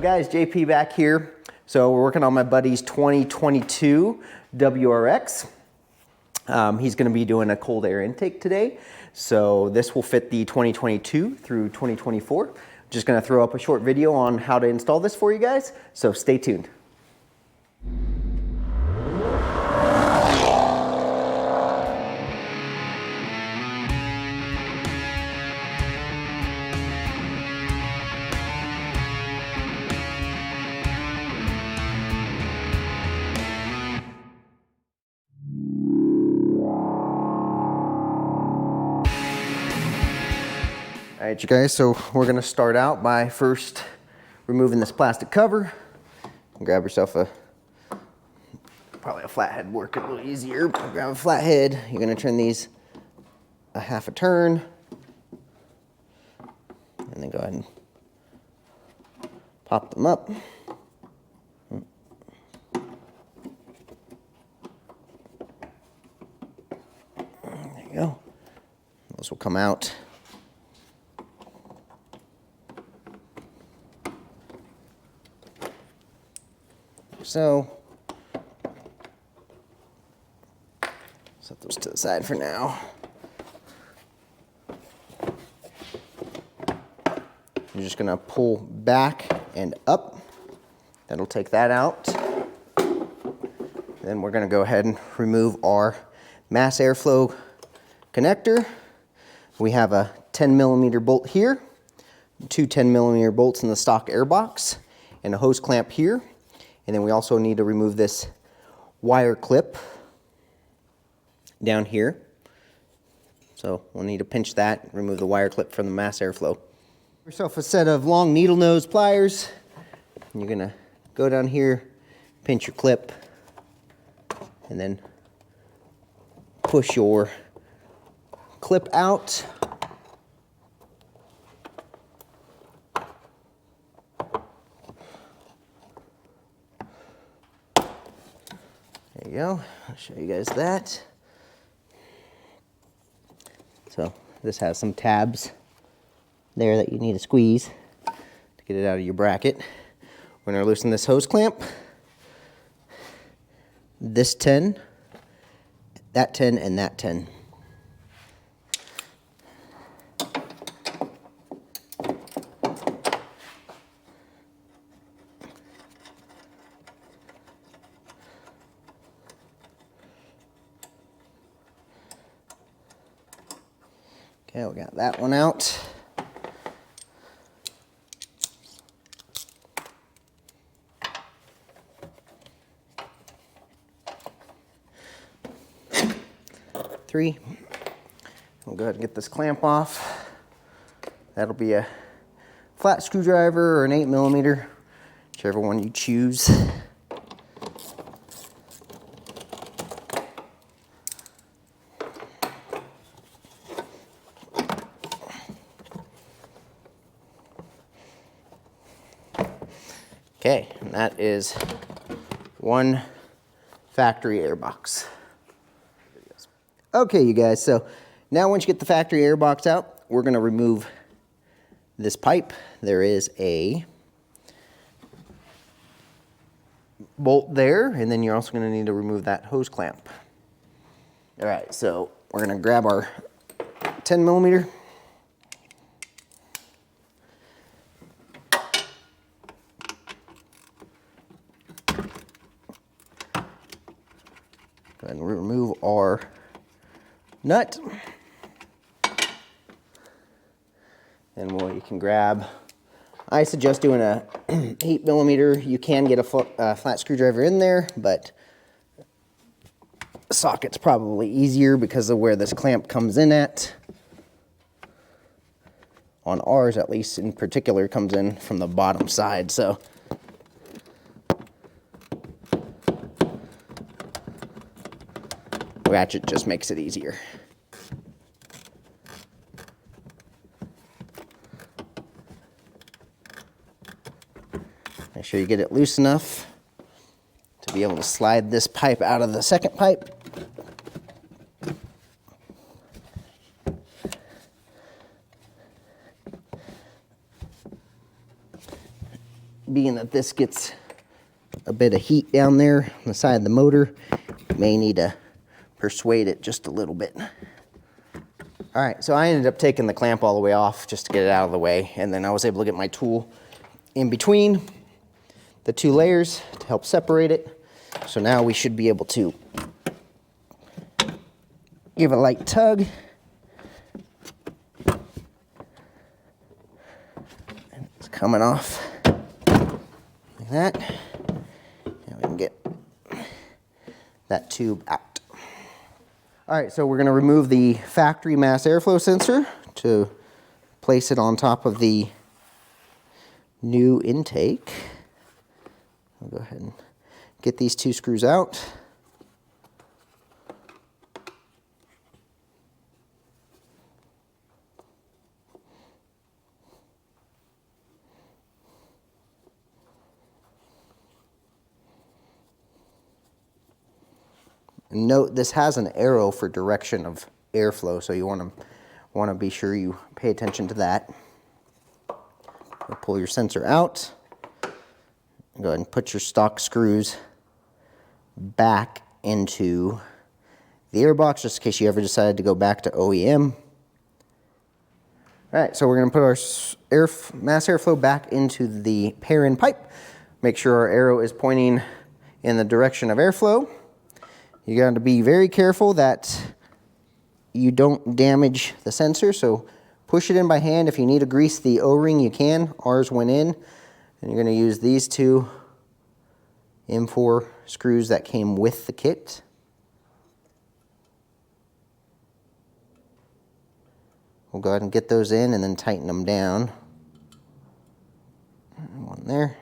Guys, JP back here. So we're working on my buddy's 2022 WRX. He's going to be doing a cold air intake today. So this will fit the 2022 through 2024. Just going to throw up a short video on how to install this for you guys. So stay tuned. All right, you guys, so we're gonna start out by first removing this plastic cover. Grab yourself probably a flathead work a little easier. Grab a flathead. You're gonna turn these a half a turn. And then go ahead and pop them up. There you go. Those will come out. So, set those to the side for now. You're just gonna pull back and up. That'll take that out. Then we're gonna go ahead and remove our mass airflow connector. We have a 10mm bolt here, two 10mm bolts in the stock airbox, and a hose clamp here. And then we also need to remove this wire clip down here. So we'll need to pinch that, remove the wire clip from the mass airflow. Yourself a set of long needle nose pliers. And you're gonna go down here, pinch your clip, and then push your clip out. There you go. I'll show you guys that. So this has some tabs there that you need to squeeze to get it out of your bracket. We're going to loosen this hose clamp. This 10, that 10, and that 10. Okay, we got that one out. Three. We'll go ahead and get this clamp off. That'll be a flat screwdriver or an 8mm, whichever one you choose. Okay, and that is one factory airbox. Okay, you guys, so now once you get the factory airbox out, we're going to remove this pipe. There is a bolt there, and then you're also going to need to remove that hose clamp. All right, so we're going to grab our 10mm. And remove our nut. And you can grab, I suggest doing a 8mm. You can get a flat screwdriver in there, but socket's probably easier because of where this clamp comes in at. On ours, at least in particular, comes in from the bottom side, so. Ratchet just makes it easier. Make sure you get it loose enough to be able to slide this pipe out of the second pipe. being that this gets a bit of heat down there on the side of the motor, you may need to persuade it just a little bit. All right, so I ended up taking the clamp all the way off just to get it out of the way, and then I was able to get my tool in between the two layers to help separate it. So now we should be able to give a light tug. And it's coming off like that. And we can get that tube out. All right, so we're going to remove the factory mass airflow sensor to place it on top of the new intake. I'll go ahead and get these two screws out. Note this has an arrow for direction of airflow, so you want to be sure you pay attention to that. Pull your sensor out. Go ahead and put your stock screws back into the airbox, just in case you ever decide to go back to OEM. All right, so we're going to put our mass airflow back into the Perrin pipe. Make sure our arrow is pointing in the direction of airflow. You got to be very careful that you don't damage the sensor, so push it in by hand. If you need to grease the O-ring, you can. Ours went in, and you're going to use these two M4 screws that came with the kit. We'll go ahead and get those in and then tighten them down. One there.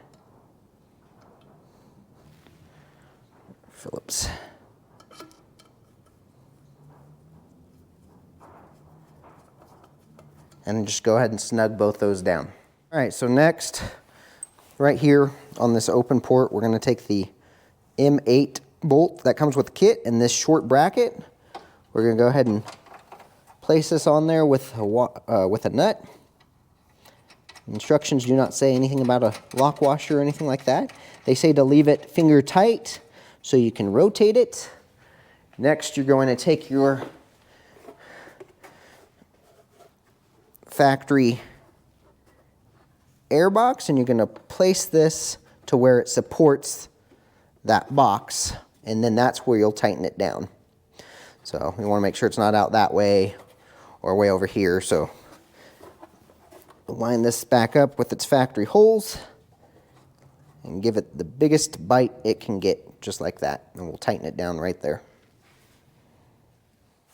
Phillips. And just go ahead and snug both those down. All right, so next, right here on this open port, we're gonna take the M8 bolt that comes with the kit and this short bracket. We're gonna go ahead and place this on there with a nut. Instructions do not say anything about a lock washer or anything like that. They say to leave it finger tight so you can rotate it. Next, you're going to take your factory airbox and you're going to place this to where it supports that box, and then that's where you'll tighten it down. So you want to make sure it's not out that way or way over here. So line this back up with its factory holes and give it the biggest bite it can get, just like that, and we'll tighten it down right there.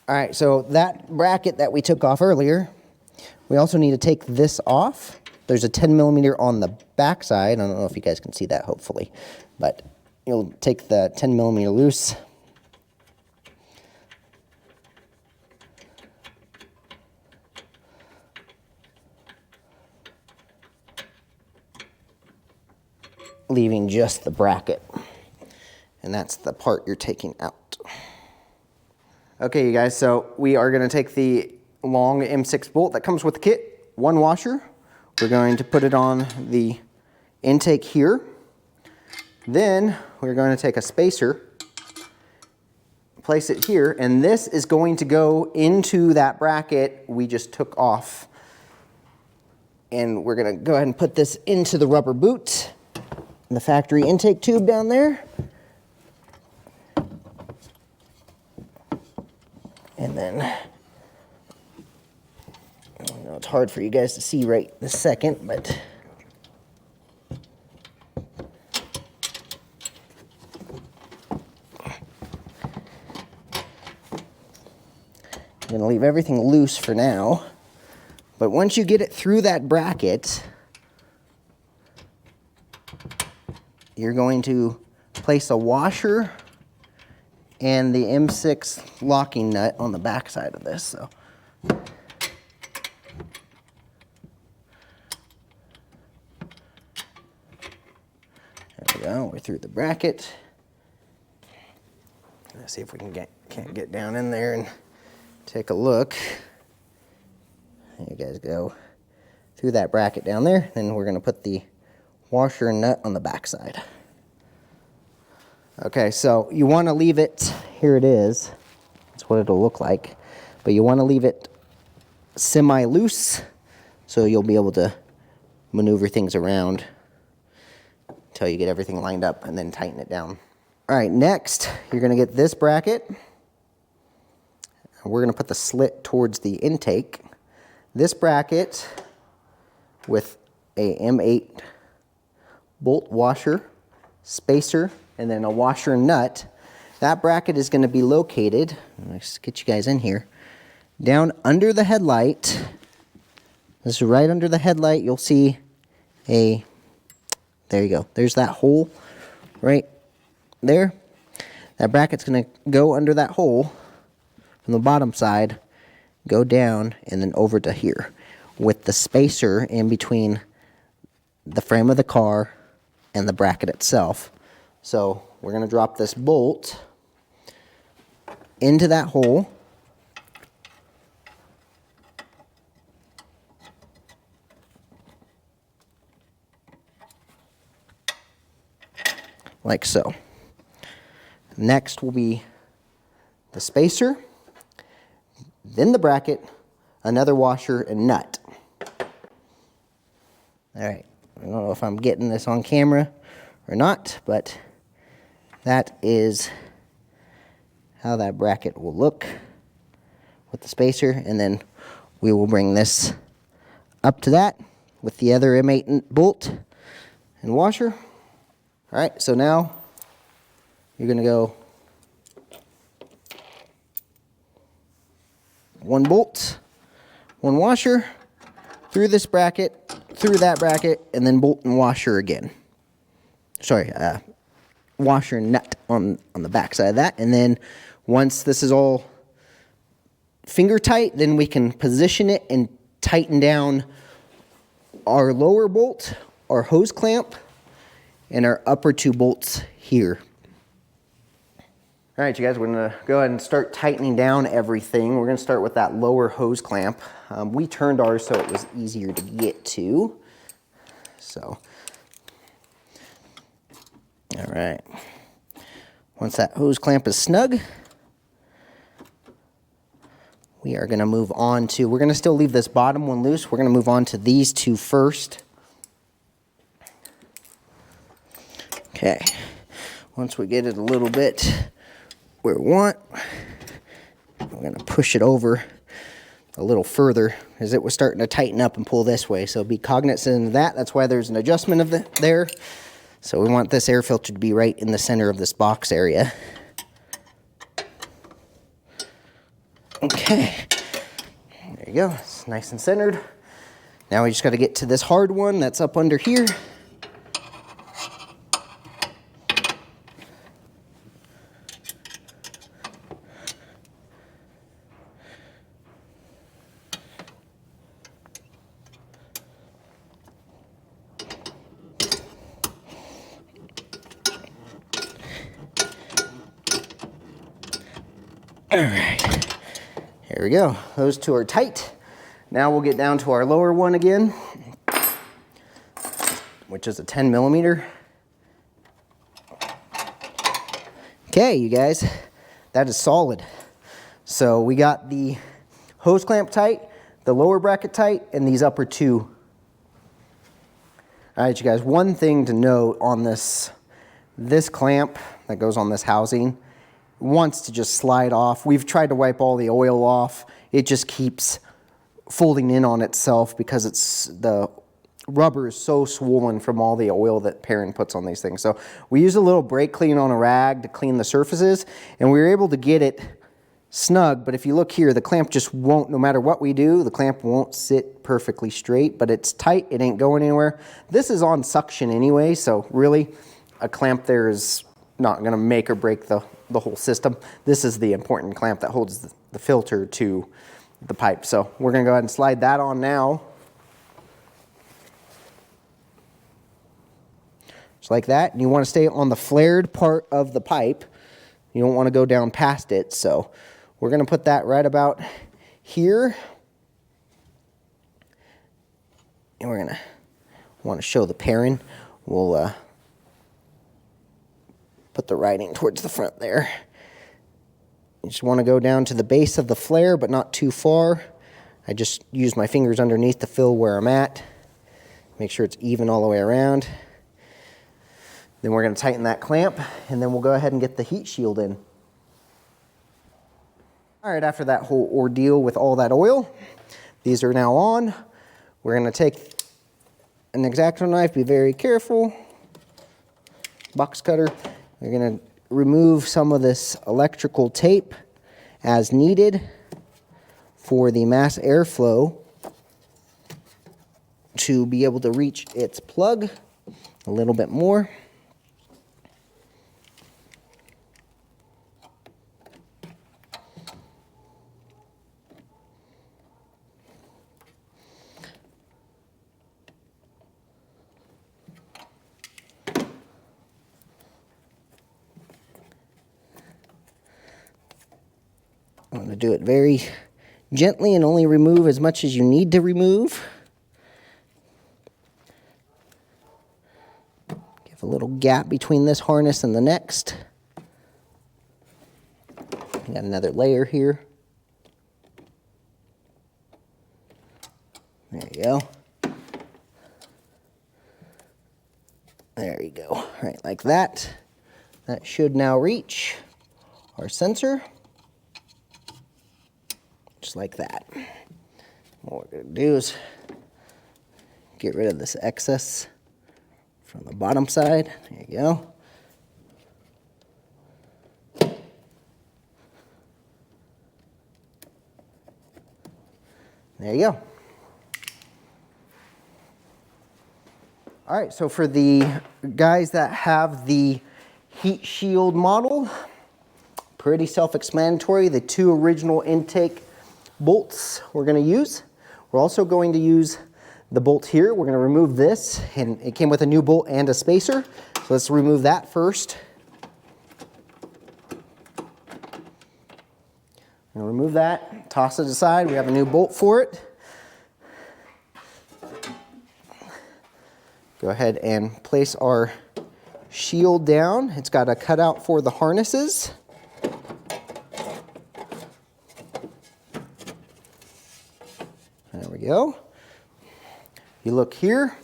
All right, so that bracket that we took off earlier, we also need to take this off. There's a 10 millimeter on the back side. I don't know if you guys can see that, hopefully, but you'll take the 10 millimeter loose. Leaving just the bracket, and that's the part you're taking out. Okay, you guys, so we are going to take the long M6 bolt that comes with the kit, one washer. We're going to put it on the intake here. Then we're going to take a spacer, place it here, and this is going to go into that bracket we just took off. And we're going to go ahead and put this into the rubber boot, the factory intake tube down there. And then, I know it's hard for you guys to see right this second, but I'm going to leave everything loose for now. But once you get it through that bracket, you're going to place a washer and the M6 locking nut on the back side of this. So there we go, we're through the bracket. Let's see if we can't get down in there and take a look. There you guys go. Through that bracket down there. Then we're going to put the washer and nut on the back side. Okay, so you want to leave it, here it is. That's what it'll look like. But you want to leave it semi-loose so you'll be able to maneuver things around until you get everything lined up and then tighten it down. All right, next you're going to get this bracket. We're going to put the slit towards the intake. This bracket with a M8 bolt washer, spacer, and then a washer and nut. That bracket is going to be located, let's get you guys in here, down under the headlight. This is right under the headlight. You'll see there you go. There's that hole right there. That bracket's going to go under that hole from the bottom side, go down, and then over to here with the spacer in between the frame of the car and the bracket itself. So we're going to drop this bolt into that hole. Like so. Next will be the spacer, then the bracket, another washer and nut. All right, I don't know if I'm getting this on camera or not, but that is how that bracket will look with the spacer, and then we will bring this up to that with the other M8 bolt and washer. All right, so now you're going to go one bolt, one washer, through this bracket, through that bracket, and then bolt and washer again. Sorry, washer and nut on the back side of that. And then once this is all finger tight, then we can position it and tighten down our lower bolt, our hose clamp, and our upper two bolts here. All right, you guys, we're gonna go ahead and start tightening down everything. We're gonna start with that lower hose clamp. We turned ours so it was easier to get to. So, all right. Once that hose clamp is snug, we are gonna move on to, we're gonna still leave this bottom one loose. We're gonna move on to these two first. Okay, once we get it a little bit where we want, we're going to push it over a little further as it was starting to tighten up and pull this way. So be cognizant of that. That's why there's an adjustment of there. So we want this air filter to be right in the center of this box area. Okay, there you go. It's nice and centered. Now we just got to get to this hard one that's up under here. All right, here we go. Those two are tight. Now we'll get down to our lower one again, which is a 10 millimeter. Okay, you guys, that is solid. So we got the hose clamp tight, the lower bracket tight, and these upper two. All right, you guys, one thing to note on this clamp that goes on this housing wants to just slide off. We've tried to wipe all the oil off. It just keeps folding in on itself because the rubber is so swollen from all the oil that Perrin puts on these things. So we use a little brake clean on a rag to clean the surfaces, and we were able to get it snug. But if you look here, the clamp just won't, no matter what we do, the clamp won't sit perfectly straight, but it's tight. It ain't going anywhere. This is on suction anyway, so really a clamp there is not going to make or break the whole system. This is the important clamp that holds the filter to the pipe. So we're going to go ahead and slide that on now. Just like that. And you want to stay on the flared part of the pipe. You don't want to go down past it. So we're going to put that right about here. And we're going to want to show the Perrin. we'll put the writing towards the front there. You just want to go down to the base of the flare, but not too far. I just use my fingers underneath to feel where I'm at. Make sure it's even all the way around. Then we're going to tighten that clamp, and then we'll go ahead and get the heat shield in. All right, after that whole ordeal with all that oil, these are now on. We're going to take an X-Acto knife, be very careful, box cutter. We're going to remove some of this electrical tape as needed for the mass airflow to be able to reach its plug a little bit more. I'm going to do it very gently and only remove as much as you need to remove. Give a little gap between this harness and the next. Got another layer here. There you go. There you go. All right, like that. That should now reach our sensor. Just like that. What we're going to do is get rid of this excess from the bottom side. There you go. There you go. All right, so for the guys that have the heat shield model, pretty self-explanatory. The two original intake bolts we're going to use. We're also going to use the bolt here. We're going to remove this, and it came with a new bolt and a spacer. So let's remove that first. I'm going to remove that, toss it aside. We have a new bolt for it. Go ahead and place our shield down. It's got a cutout for the harnesses. There we go. You look here,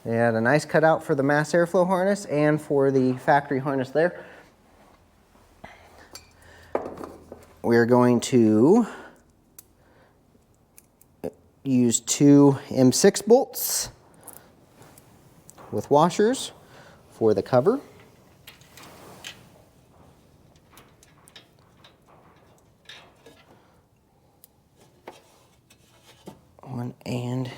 they had a nice cutout for the mass airflow harness and for the factory harness there. We're going to use two M6 bolts with washers for the cover. One and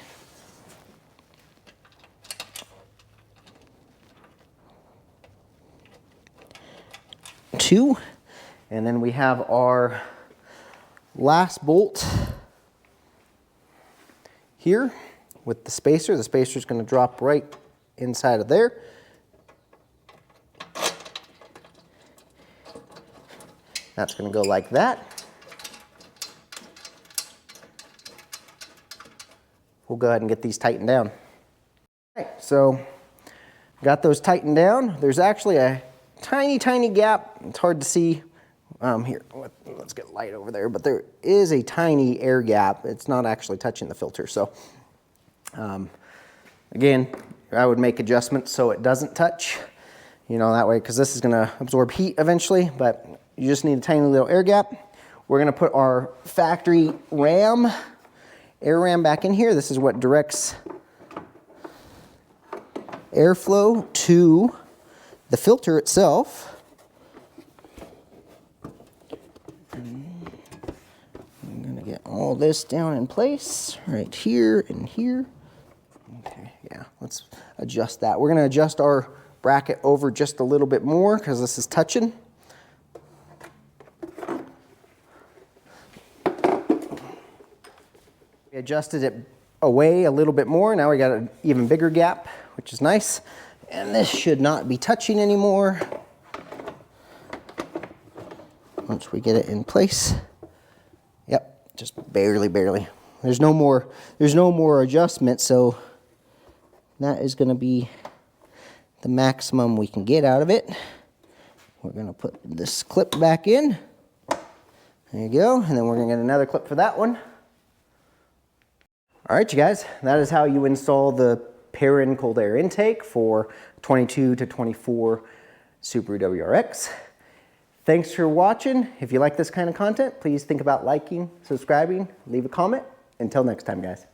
two. And then we have our last bolt here with the spacer. The spacer is going to drop right inside of there. That's going to go like that. We'll go ahead and get these tightened down. All right, so got those tightened down. There's actually a tiny gap. It's hard to see. Here, let's get light over there, but there is a tiny air gap. It's not actually touching the filter. So again, I would make adjustments so it doesn't touch, you know, that way, because this is going to absorb heat eventually, but you just need a tiny little air gap. We're going to put our factory ram, air ram back in here. This is what directs airflow to the filter itself. I'm going to get all this down in place right here and here. Okay, yeah, let's adjust that. We're going to adjust our bracket over just a little bit more because this is touching. We adjusted it away a little bit more. Now we got an even bigger gap, which is nice. And this should not be touching anymore once we get it in place. Yep, just barely. There's no more adjustment, so that is going to be the maximum we can get out of it. We're going to put this clip back in. There you go. And then we're going to get another clip for that one. All right, you guys, that is how you install the Perrin Cold Air Intake for 22 to 24 Subaru WRX. Thanks for watching. If you like this kind of content, please think about liking, subscribing, leave a comment. Until next time, guys.